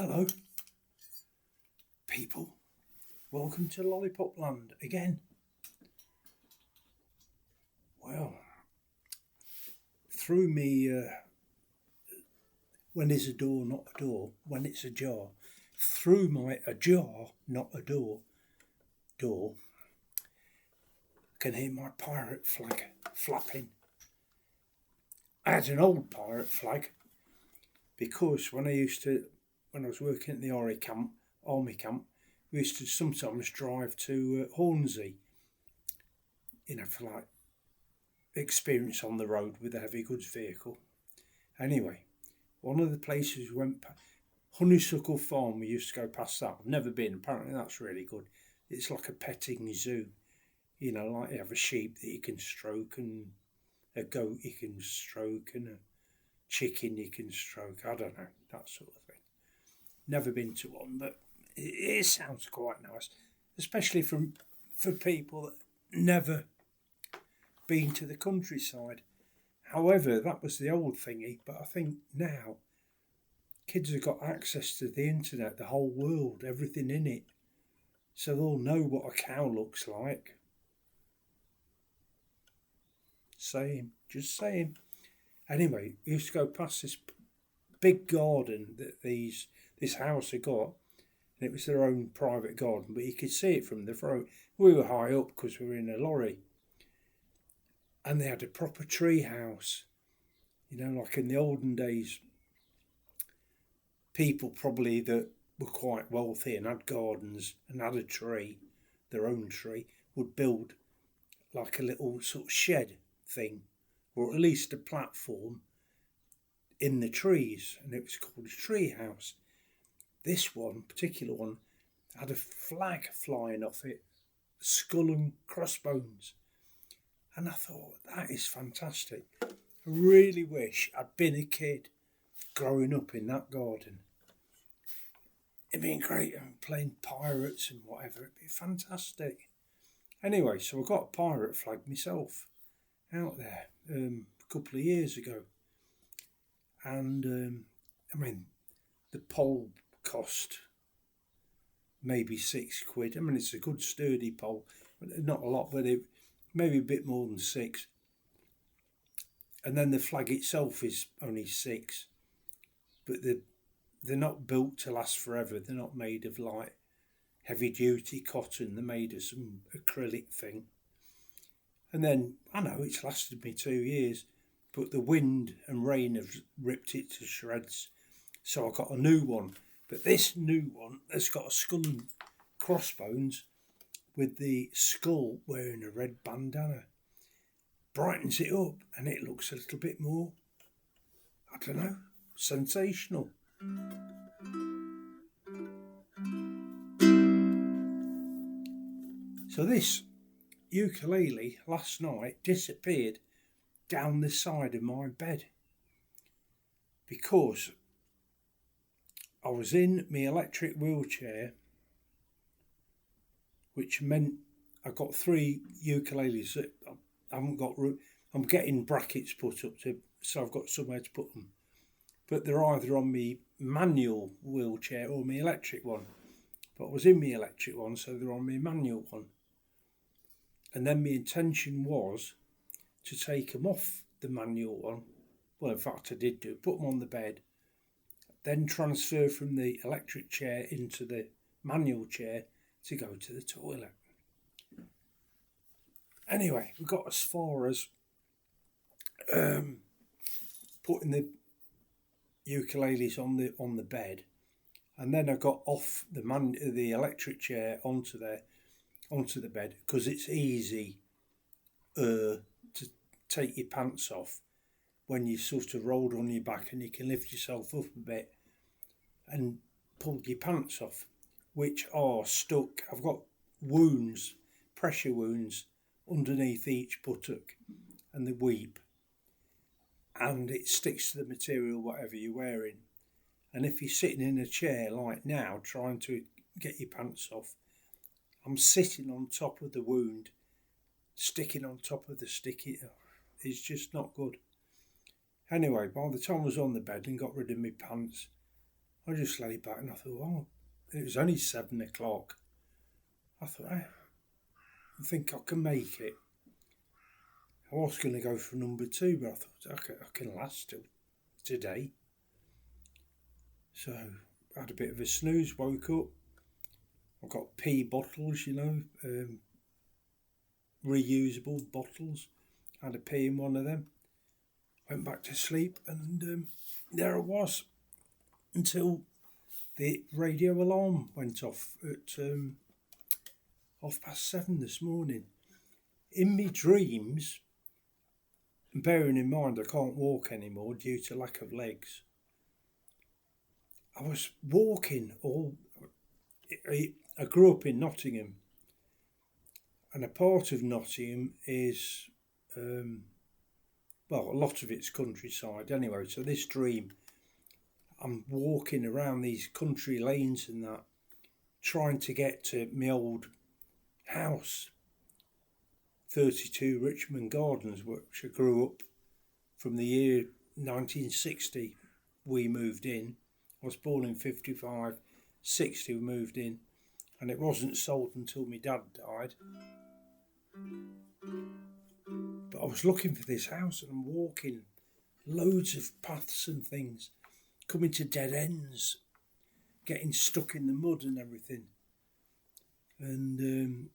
Hello, people. Welcome to Lollipop Land again. Well, through me, when there's a door, not a door, when it's ajar, through my ajar, not a door, I can hear my pirate flag flapping. I had an old pirate flag because when I was working at the army camp, we used to sometimes drive to Hornsey, for like experience on the road with a heavy goods vehicle. Anyway, one of the places we went, Honeysuckle Farm, we used to go past that. I've never been, apparently that's really good. It's like a petting zoo, like you have a sheep that you can stroke and a goat you can stroke and a chicken you can stroke, I don't know, that sort of thing. Never been to one, but it sounds quite nice, especially for people that never been to the countryside. However, that was the old thingy, but I think now kids have got access to the internet, the whole world, everything in it, so they'll know what a cow looks like. Just saying. Anyway, we used to go past this big garden that this house had got, and it was their own private garden, but you could see it from the road. We were high up because we were in a lorry, and they had a proper tree house, like in the olden days. People probably that were quite wealthy and had gardens and had a tree, their own tree, would build like a little sort of shed thing, or at least a platform in the trees, and it was called a tree house. This one, particular one, had a flag flying off it, skull and crossbones. And I thought, that is fantastic. I really wish I'd been a kid growing up in that garden. It'd been great, playing pirates and whatever. It'd be fantastic. Anyway, so I got a pirate flag myself out there a couple of years ago. And, the pole cost maybe £6. It's a good sturdy pole, not a lot, but maybe a bit more than 6. And then the flag itself is only 6, but they're not built to last forever. They're not made of like heavy duty cotton. They're made of some acrylic thing. And then I know it's lasted me 2 years, but the wind and rain have ripped it to shreds. So I got a new one. But this new one has got a skull and crossbones with the skull wearing a red bandana. Brightens it up and it looks a little bit more, I don't know, sensational. So this ukulele last night disappeared down the side of my bed because I was in my electric wheelchair, which meant I got 3 ukuleles that I haven't got. I'm getting brackets put up so I've got somewhere to put them, but they're either on my manual wheelchair or my electric one. But I was in my electric one, so they're on my manual one. And then my intention was to take them off the manual one. Well, in fact, I did put them on the bed, then transfer from the electric chair into the manual chair to go to the toilet. Anyway, we got as far as putting the ukuleles on the bed, and then I got off the electric chair onto the bed because it's easy to take your pants off when you sort of rolled on your back, and you can lift yourself up a bit and pull your pants off, which are stuck. I've got wounds, pressure wounds underneath each buttock and the weep, and it sticks to the material whatever you're wearing. And if you're sitting in a chair like now trying to get your pants off, I'm sitting on top of the wound, sticking on top of the sticky. It's just not good. Anyway, by the time I was on the bed and got rid of my pants, I just lay back and I thought, oh, it was only 7 o'clock. I thought, I think I can make it. I was going to go for number 2, but I thought I can last till today. So I had a bit of a snooze, woke up. I've got pee bottles, reusable bottles. I had a pee in one of them. Went back to sleep, and there I was until the radio alarm went off at 7:30 this morning. In my dreams, bearing in mind I can't walk anymore due to lack of legs, I was walking I grew up in Nottingham, and a part of Nottingham is, a lot of it's countryside anyway. So this dream, I'm walking around these country lanes and that, trying to get to my old house, 32 Richmond Gardens, which I grew up from the year 1960. We moved in. I was born in 55, 60 we moved in, and it wasn't sold until my dad died. But I was looking for this house, and I'm walking loads of paths and things, coming to dead ends, getting stuck in the mud and everything, and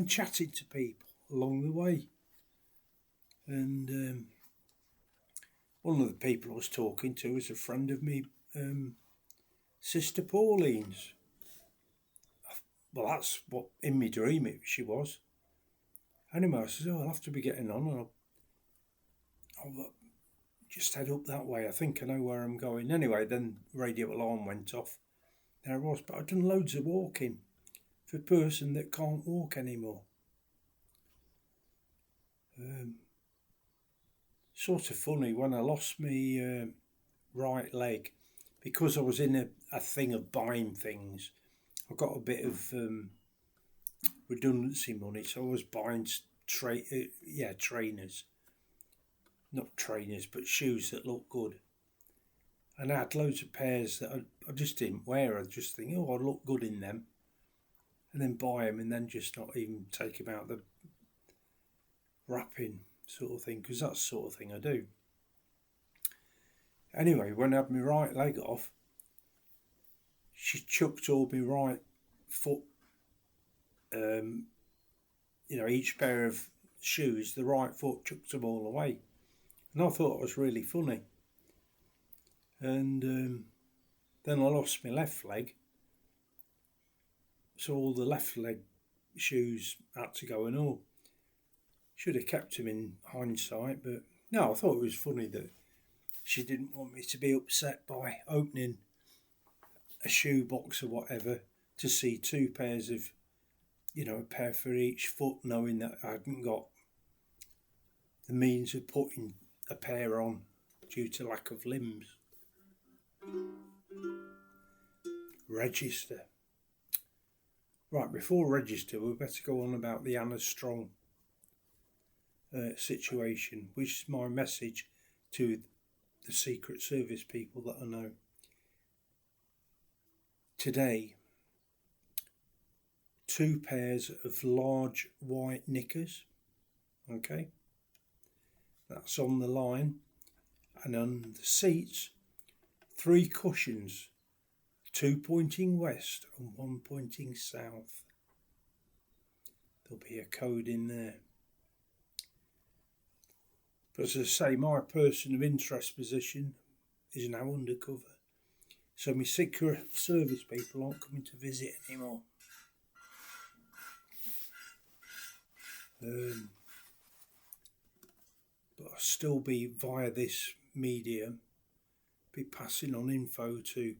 chatting to people along the way. And one of the people I was talking to was a friend of me, Sister Pauline's. Well, that's what in my dream she was. Anyway, I said, I'll have to be getting on, and I'll just head up that way. I think I know where I'm going. Anyway, then radio alarm went off. There I was, but I'd done loads of walking for a person that can't walk anymore. Sort of funny, when I lost my right leg, because I was in a thing of buying things, I got a bit of redundancy money, so I was buying trainers. Not trainers, but shoes that look good. And I had loads of pairs that I just didn't wear. I just think, I look good in them. And then buy them and then just not even take them out the wrapping sort of thing, because that's the sort of thing I do. Anyway, when I had my right leg off, she chucked all my right foot, each pair of shoes, the right foot chucked them all away. And I thought it was really funny. And then I lost my left leg. So all the left leg shoes had to go and all. Should have kept them in hindsight, but no, I thought it was funny that she didn't want me to be upset by opening a shoe box or whatever to see 2 pairs of, a pair for each foot, knowing that I hadn't got the means of putting a pair on due to lack of limbs. Register. Right, before register, we better go on about the Anna Strong situation, which is my message to the Secret Service people that I know. Today, 2 pairs of large white knickers, okay, that's on the line, and on the seats, 3 cushions, 2 pointing west and 1 pointing south. There'll be a code in there. But as I say, my person of interest position is now undercover. So my Secret Service people aren't coming to visit anymore. But I'll still be, via this medium, be passing on info to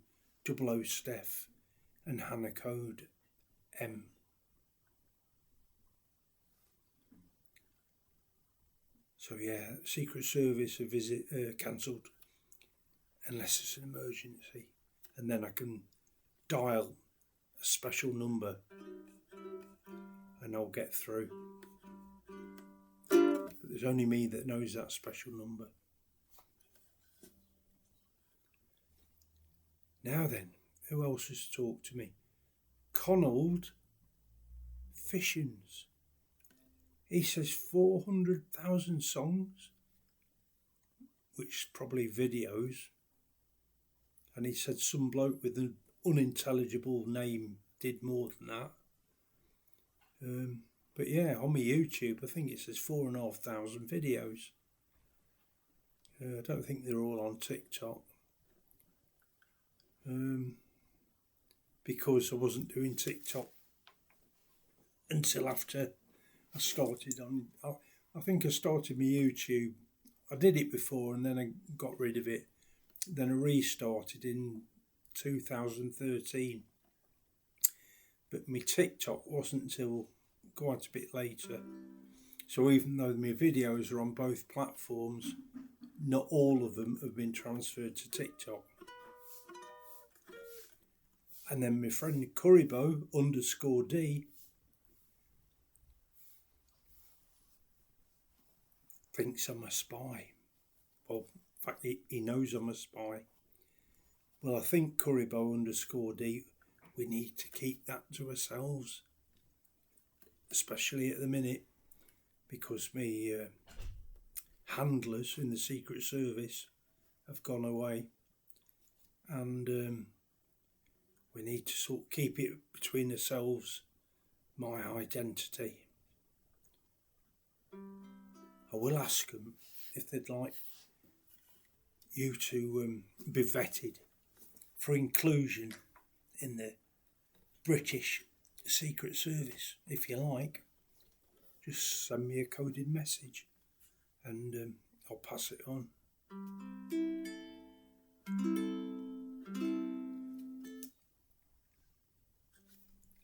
00 Steph and Hannah Code M. So yeah, Secret Service a visit cancelled unless it's an emergency, and then I can dial a special number and I'll get through. But there's only me that knows that special number. Now then, who else has talked to me? Conald Fishins. He says 400,000 songs, which is probably videos. And he said some bloke with an unintelligible name did more than that. But yeah, on my YouTube, I think it says 4,500 videos. I don't think they're all on TikTok. Because I wasn't doing TikTok until after I started on. I think I started my YouTube. I did it before and then I got rid of it. Then I restarted in 2013. But my TikTok wasn't until quite a bit later. So even though my videos are on both platforms, not all of them have been transferred to TikTok. And then my friend Currybo_D thinks I'm a spy. Well, in fact, he knows I'm a spy. Well, I think Currybo_D, we need to keep that to ourselves, especially at the minute, because me handlers in the Secret Service have gone away, and we need to sort of keep it between ourselves, my identity. I will ask them if they'd like you to be vetted for inclusion in the British Secret Service. If you like, just send me a coded message and I'll pass it on.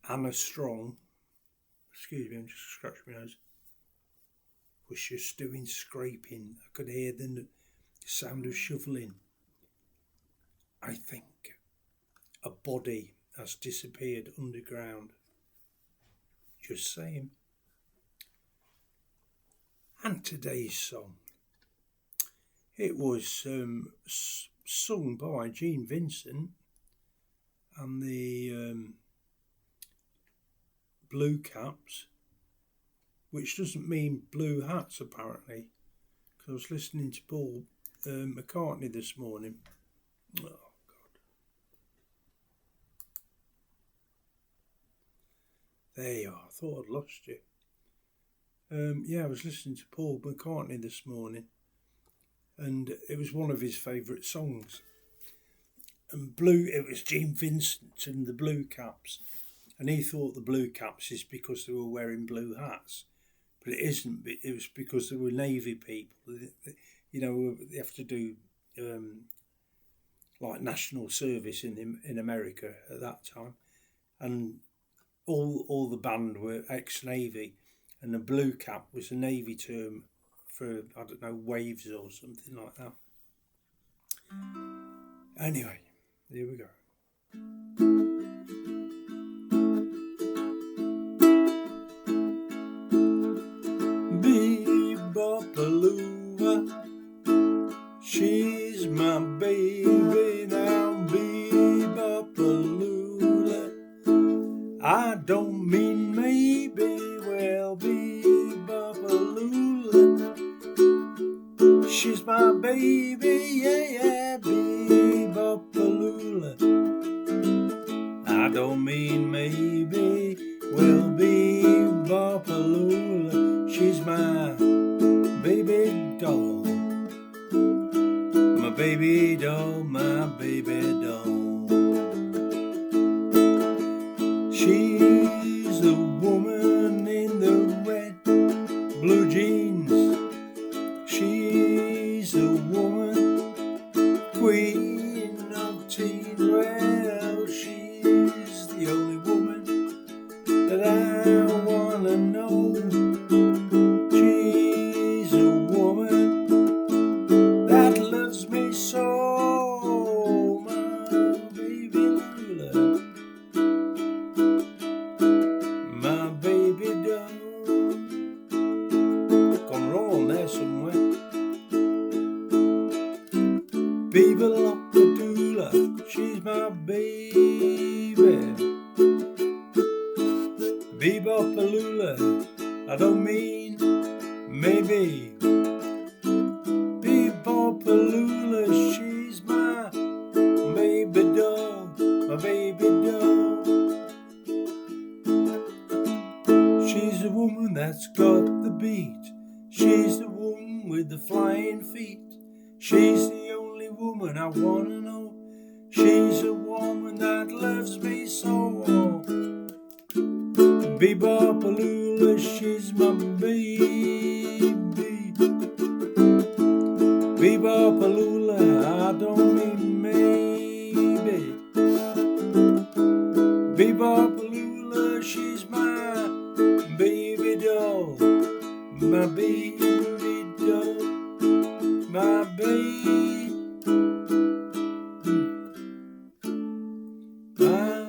Anna Strong, excuse me, I'm just scratching my nose, was just doing scraping. I could hear the sound of shoveling. I think a body has disappeared underground. Just saying. And today's song, it was sung by Vincent and the Blue Caps, which doesn't mean blue hats apparently, because I was listening to Paul McCartney this morning. Oh God. There you are. I thought I'd lost you. Yeah, I was listening to Paul McCartney this morning, and it was one of his favourite songs. And it was Gene Vincent and the Blue Caps, and he thought the Blue Caps is because they were wearing blue hats, but it isn't. It was because they were Navy people. You know, they have to do like national service in America at that time, and all the band were ex-Navy. And the blue cap was a Navy term for, I don't know, waves or something like that. Anyway, here we go. Be-bop-a-lula, she's my baby now. Be-bop-a-lula, I don't mean maybe. Well, be-bop-a-lula, she's my baby, yeah, be-bop-a-lula, I don't mean maybe. Well, be-bop-a-lula, she's my baby doll, my baby doll, my baby doll. She's the woman in the red blue jeans. She's a woman, queen of teen. Well, she's the only woman that I wanna know. She's a woman that loves me so, my my baby. Be-bop-a-lula, I don't mean maybe. Be-bop-a-lula, she's my baby doll, my baby doll. She's a woman that's got the beat. She's the woman with the flying feet. She's the only woman I wanna know. She's a woman that loves me so. Be-bop-a-lula, she's my baby. Be-bop-a-lula, I don't mean maybe. Be-bop-a-lula, she's my baby doll, my baby doll, my baby, my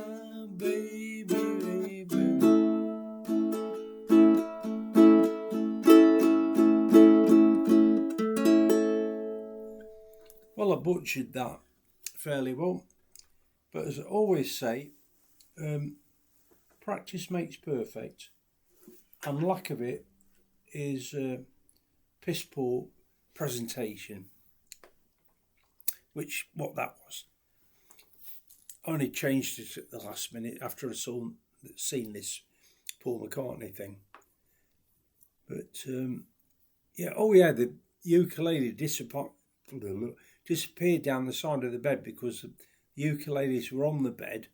baby, baby. Well, I butchered that fairly well, but as I always say, practice makes perfect, and lack of it is piss poor presentation, which what that was. I only changed it at the last minute after I seen this Paul McCartney thing. But yeah, oh yeah, the ukulele disappeared down the side of the bed because the ukuleles were on the bed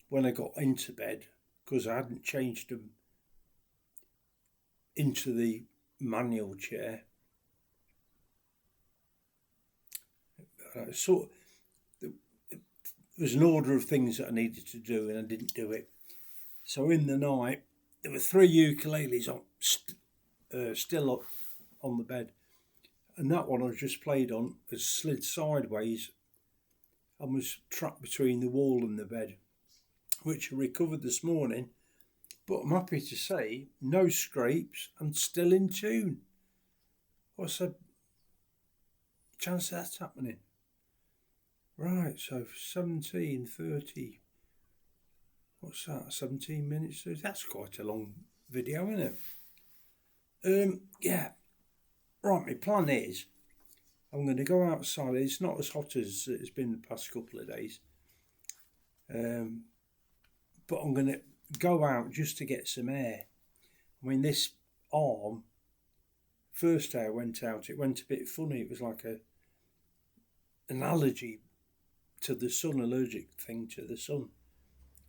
when I got into bed, because I hadn't changed them into the manual chair. So there was an order of things that I needed to do and I didn't do it. So in the night there were 3 ukuleles still up on the bed, and that one I just played on has slid sideways and was trapped between the wall and the bed, which I recovered this morning. But I'm happy to say, no scrapes and still in tune. What's the chance of that happening? Right, so 17:30. What's that? 17 minutes? That's quite a long video, isn't it? Yeah. Right, my plan is I'm going to go outside. It's not as hot as it's been the past couple of days. But I'm going to go out just to get some air. I mean, this arm, first day I went out, it went a bit funny. It was like an allergy to the sun, allergic thing to the sun,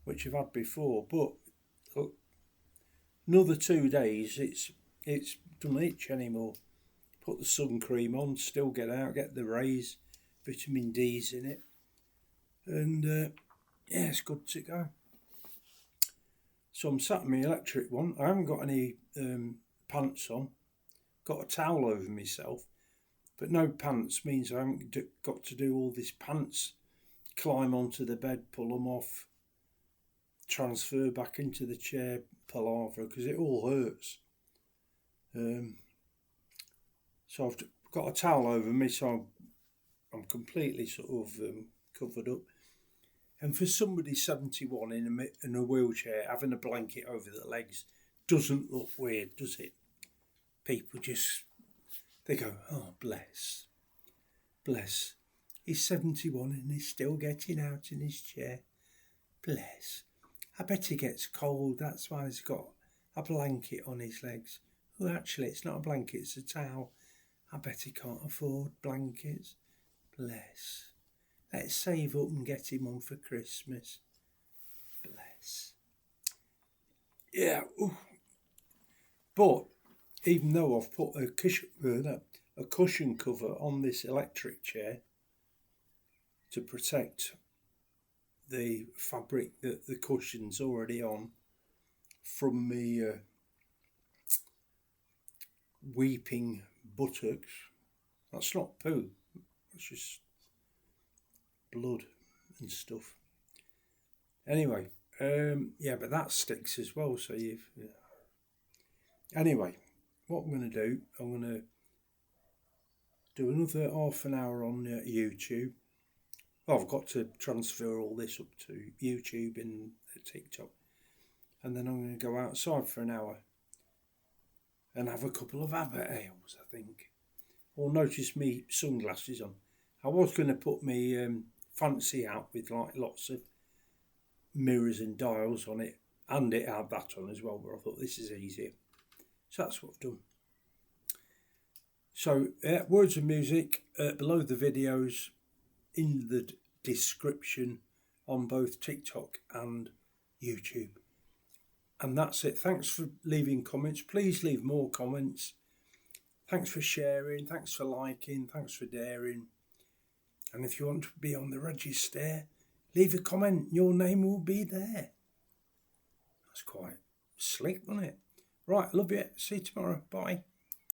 which I've had before. But another 2 days, it's don't itch anymore. Put the sun cream on, still get out, get the rays, vitamin D's in it, and yeah, it's good to go. So I'm sat in my electric one. I haven't got any pants on. Got a towel over myself, but no pants means I haven't got to do all this pants, climb onto the bed, pull them off, transfer back into the chair, palaver, because it all hurts. So I've got a towel over me, so I'm completely sort of covered up. And for somebody 71 in a wheelchair, having a blanket over the legs doesn't look weird, does it? People they go, oh, bless. He's 71 and he's still getting out in his chair. Bless. I bet he gets cold, that's why he's got a blanket on his legs. Well, actually, it's not a blanket, it's a towel. I bet he can't afford blankets. Bless. Let's save up and get him one for Christmas. Bless. Yeah. Ooh. But even though I've put a cushion cover on this electric chair to protect the fabric that the cushion's already on from the weeping buttocks. That's not poo. That's just blood and stuff. Anyway, yeah, but that sticks as well. So anyway, what I'm going to do, I'm going to do another half an hour on YouTube, I've got to transfer all this up to YouTube and TikTok. And then I'm going to go outside for an hour and have a couple of ABBA ales, I think. Or notice me sunglasses on. I was going to put me fancy out with like lots of mirrors and dials on it, and it had that on as well, but I thought this is easier. So that's what I've done. So words and music below the videos, in the description on both TikTok and YouTube. And that's it. Thanks for leaving comments. Please leave more comments. Thanks for sharing. Thanks for liking. Thanks for daring. And if you want to be on the register, leave a comment. Your name will be there. That's quite slick, wasn't it? Right, love you. See you tomorrow. Bye.